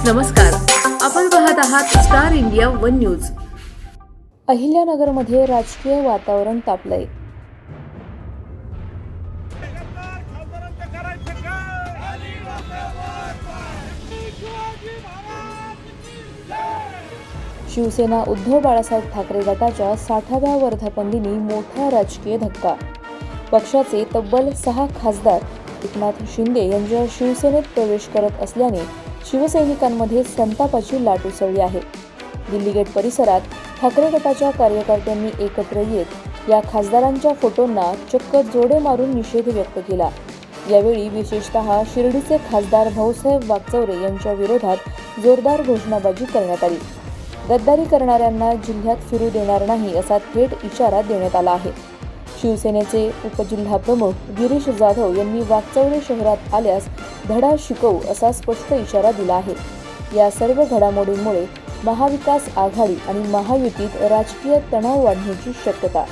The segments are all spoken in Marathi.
नमस्कार, आपण पाहत आहात स्टार इंडिया वन न्यूज। अहिल्यानगरमध्ये राजकीय वातावरण तापलंय। शिवसेना उद्धव बाळासाहेब ठाकरे गटाच्या 60व्या वर्धापनदिनी मोठा राजकीय धक्का। पक्षाचे तब्बल 6 खासदार एकनाथ शिंदे यांच्या शिवसेनेत प्रवेश करत असल्याने शिवसैनिकांमध्ये संतापाची लाट उसळली आहे। दिल्ली गेट परिसरात ठाकरे गटाच्या कार्यकर्त्यांनी एकत्र येत या खासदारांच्या फोटोंना चक्क जोडे मारून निषेध व्यक्त केला। यावेळी विशेषतः शिर्डीचे खासदार भाऊसाहेब वागचौरे यांच्या विरोधात जोरदार घोषणाबाजी करण्यात आली। गद्दारी करणाऱ्यांना जिल्ह्यात फिरू देणार नाही असा थेट इशारा देण्यात आला आहे। शिवसेनेचे उपजिल्हा प्रमुख गिरीश जाधव यांनी वागचौरे शहरात आल्यास धडा शिकवू असा स्पष्ट इशारा दिला आहे। या सर्व घडामोडींमुळे महाविकास आघाडी आणि महायुतीत राजकीय तणाव वाढण्याची शक्यता।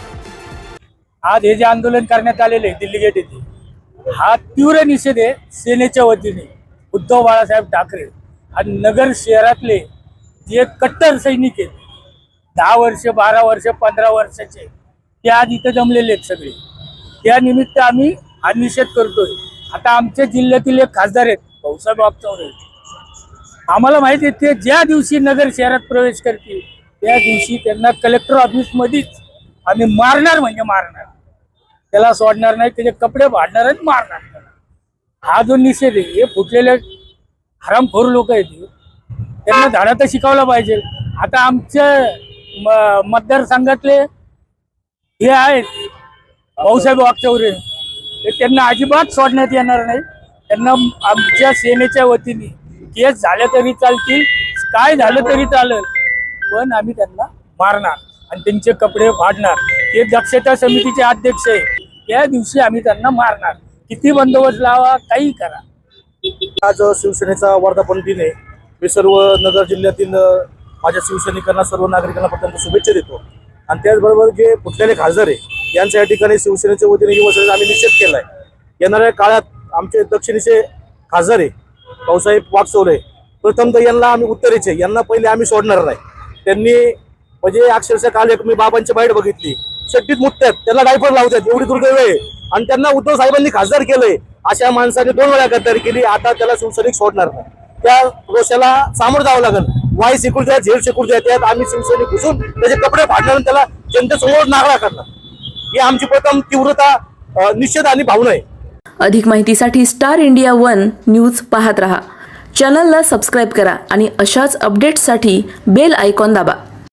आज हे जे आंदोलन करण्यात आलेले दिल्ली गेट येथे हा तीव्र निषेध आहे सेनेच्या वतीने उद्धव बाळासाहेब ठाकरे आणि नगर शहरातले जे कट्टर सैनिक आहेत 10 वर्ष 12 वर्ष 15 वर्षाचे ते आज इथे जमलेले आहेत सगळे। त्या निमित्त आम्ही हा निषेध करतोय। आता आमच्या जिल्ह्यातील एक खासदार आहेत भाऊसाहेब वागचौरे, आम्हाला माहिती आहे ते ज्या दिवशी नगर शहरात प्रवेश करतील त्या दिवशी त्यांना कलेक्टर ऑफिस मध्येच आम्ही मारणार म्हणजे मारणार, त्याला सोडणार नाही, त्याचे कपडे फाडणार आणि मारणार त्याला। हा जो निषेध आहे हे फुटलेले हरामखोर लोक आहेत, त्यांना धडा तर शिकवला पाहिजे। आता आमच्या मतदारसंघातले हे आहेत भाऊसाहेब वागचौरे, त्यांना अजिबात सोडण्यात येणार नाही। त्यांना आमच्या सेनेच्या वतीने केस झाले तरी चालतील, काय झालं तरी चालेल, पण आम्ही त्यांना मारणार आणि त्यांचे कपडे फाडणार। ते दक्षता समितीचे अध्यक्ष आहे, त्या दिवशी आम्ही त्यांना मारणार। किती बंदोबस्त लावा, काही करा। आज शिवसेनेचा वर्धापन दिन आहे। मी सर्व नगर जिल्ह्यातील माझ्या शिवसैनिकांना सर्व नागरिकांना प्रथम शुभेच्छा देतो आणि त्याचबरोबर जे फुटलेले खासदार आहे यांच्या या ठिकाणी शिवसेनेच्या वतीने युवसेनेचा आम्ही निषेध केला आहे। येणाऱ्या काळात आमचे दक्षिणेचे खासदार आहे भाऊसाहेब वागचौरे, प्रथमतः यांना आम्ही उत्तरेचे यांना पहिले आम्ही सोडणार नाही। त्यांनी म्हणजे अक्षरशः काल एक मी बाबांची बाईट बघितली, शेट्टीत मुततात, त्यांना डायपर लावतात, एवढी दुर्दैव आहे आणि त्यांना उद्धव साहेबांनी खासदार केलंय। अशा माणसाने 2 वेळा गद्दारी केली, आता त्याला शिवसैनिक सोडणार नाही। त्या रोषाला सामोरं जावं लागेल। वाय सिक्युरिटी आहे, झेल सिक्युरिटी आहे, त्यात आम्ही शिवसैनिक घुसून त्याचे कपडे फाडणार आणि त्याला जनतेसमोर नागळा करणार, ही आमची प्रथम तीव्रता निषेध आणि भावना आहे। अधिक माहितीसाठी स्टार इंडिया वन न्यूज पाहत रहा। चॅनलला सबस्क्राइब करा आणि अशाच अपडेट्ससाठी बेल आयकॉन दाबा।